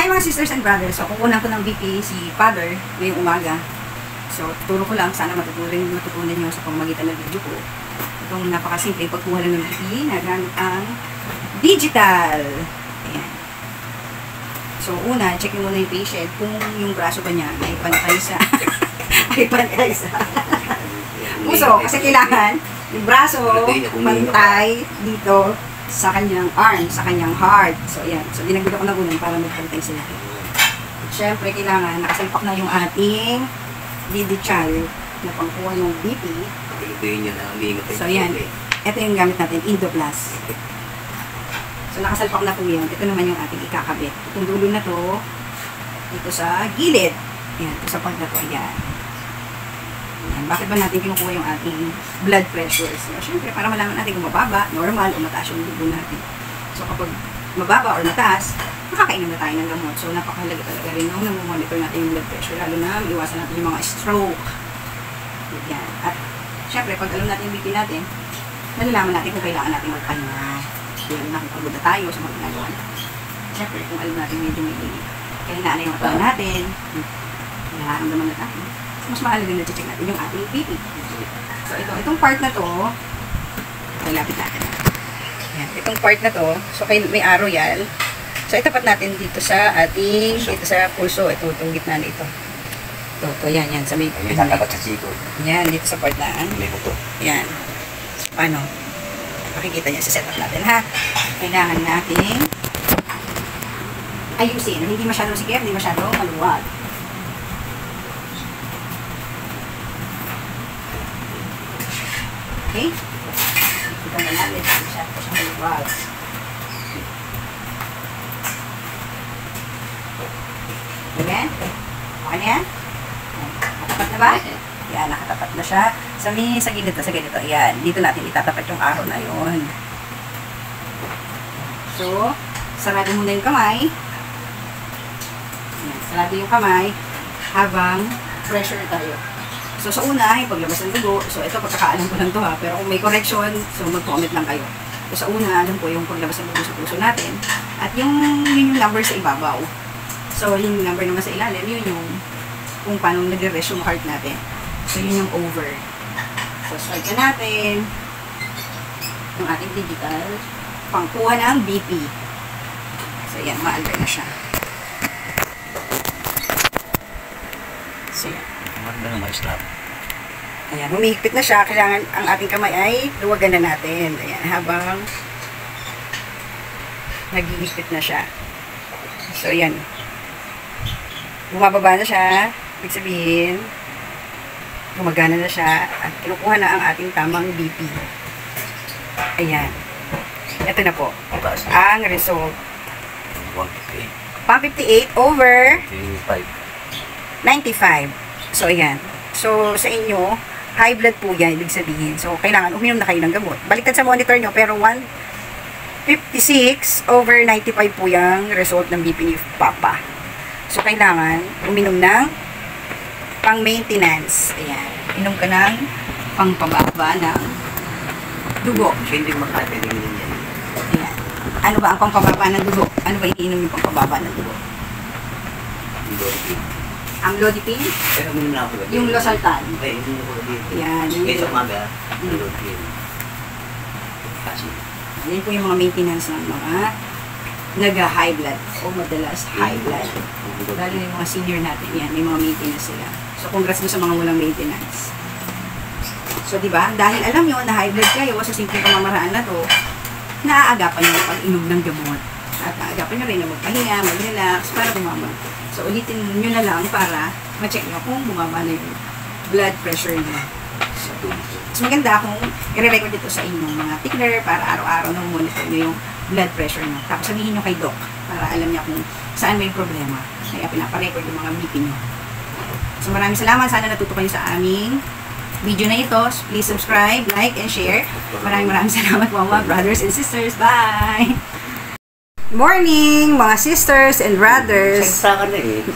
Hi mga sisters and brothers. So, kukunan ko ng BP si Father ngayong umaga. So, tuturo ko lang. Sana matutunan nyo sa pamamagitan ng video ko. Itong napakasimple pagkuha lang ng BP na gamit ang digital. Ayan. So, una, check nyo muna yung patient kung yung braso ba niya ay pantay sa puso. Kasi kailangan yung braso pantay dito sa kanyang arm, sa kanyang heart. So, ayan. So, dinagdag ko na unan para magpantay sila. Siyempre, kailangan nakasalpak na yung ating digital na pangkuha ng BP. So, ayan. Ito yung gamit natin, Indoplus. So, nakasalpak na po yun. Ito naman yung ating ikakabit. Itong dulo na to, dito sa gilid. Ayan, ito sa part na to. Ayan. Ayan. Bakit ba natin kinukuha yung ating blood pressure? So, syempre, para malaman natin kung mababa, normal, o mataas yung dugo natin. So, kapag mababa or mataas, makakainom na tayo ng gamot. So, napakahalaga talaga rin nung namomonitor natin yung blood pressure, lalo na iwasan natin yung mga stroke. Ayan. At, syempre, pag alam natin yung BP natin, nalalaman natin kung kailangan natin magpahinga. Lalo na kung pagod na tayo sa mga ginagawa natin. Syempre, kung alam natin medyo may kailangan na yung katawan natin, nararamdaman na tayo. Mas mahalaga na check natin yung ating BP. So, itong part na to, lapit natin. Ayan, itong part na to, so may arrow yan. So, itapat natin dito sa ating, dito sa pulso. Itong gitna na ito. Ito, yan, sa may... Tapat sa siko. Yan, dito sa part na. May buto. Yan. Paano? Makikita niya sa setup natin, ha? Kailangan natin ayusin. Hindi masyadong sikip, hindi masyadong maluwag. Okay? Kita na natin. Masyado siyang maluwag. Ayan? Okay na yan? Nakatapat na ba? Yan, nakatapat na siya. Sa gilid na, sa ganito. Ayan, dito natin itatapat yung araw na yun. So, sarado muna yung kamay. Ayan, sarado yung kamay habang pressure tayo. So, sa una, yung paglabas ng dugo. So, ito, pagkakaalam ko lang to ha. Pero kung may correction, so mag-comment lang kayo. So, sa una, alam ko yung paglabas ng dugo sa puso natin. At yun yung number sa ibabaw. So, yung number naman sa ilalim, yun yung kung paano nag-rest yung heart natin. So, yun yung over. So, start na natin yung ating digital pangkuha ng BP. So, yan, maalber na siya. So, yan. Maganda ng ma-stop. Ayan, humihigpit na siya. Kailangan ang ating kamay ay luwagan na natin. Ayan, habang naghihigpit na siya. So, ayan. Bumababa na siya. Ibig sabihin, gumagana na siya at kinukuha na ang ating tamang BP. Ayan. Ito na po. Ang result. 158 over 95. So, ayan. So, sa inyo, high blood po yan, ibig sabihin. So, kailangan uminom na kayo ng gamot. Baliktad sa monitor nyo, pero 156 over 95 po yung result ng BP ni Papa. So, kailangan uminom ng pang-maintenance. Ayan. Inom ka ng pang-pababa ng dugo. Hindi makatinig niya. Ayan. Ano ba ang pang-pababa ng dugo? Ano ba iniinom yung pang-pababa ng dugo? Amlodipine? Pero uminom na ako. Yung losartan. Ay, hindi na ako dito. Ayan. Kaya sa umaga, amlodipine. Kasi. Yan po yung mga maintenance ng mga nag-high blood o madalas high blood. Lalo na yung mga senior natin. Yan, may mga maintenance sila. So, congrats mo sa mga walang maintenance. So, di ba? Dahil alam nyo na high blood kayo sa simpleng pamamaraan na to, naaagapan nyo ang pag-inom ng gamot. At naaagapan nyo rin na magpahinga, mag-relax, para bumaba. So, ulitin nyo na lang para ma-check nyo kung bumaba na yung blood pressure nyo. So, mas maganda kung i-record ito sa inyong mga tickler para araw-araw na monitor nyo yung blood pressure nyo. Tapos sabihin nyo kay doc para alam niya kung saan may problema. Kaya pinaparecord yung mga BP nyo. So, maraming salamat. Sana natuto kayo sa aming video na ito. Please subscribe, like, and share. Maraming salamat mga brothers and sisters. Bye! Morning, mga sisters and brothers. Sagsa ka na eh.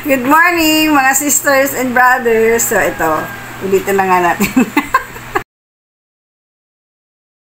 Good morning, mga sisters and brothers. So, ito. Ulitin na nga natin.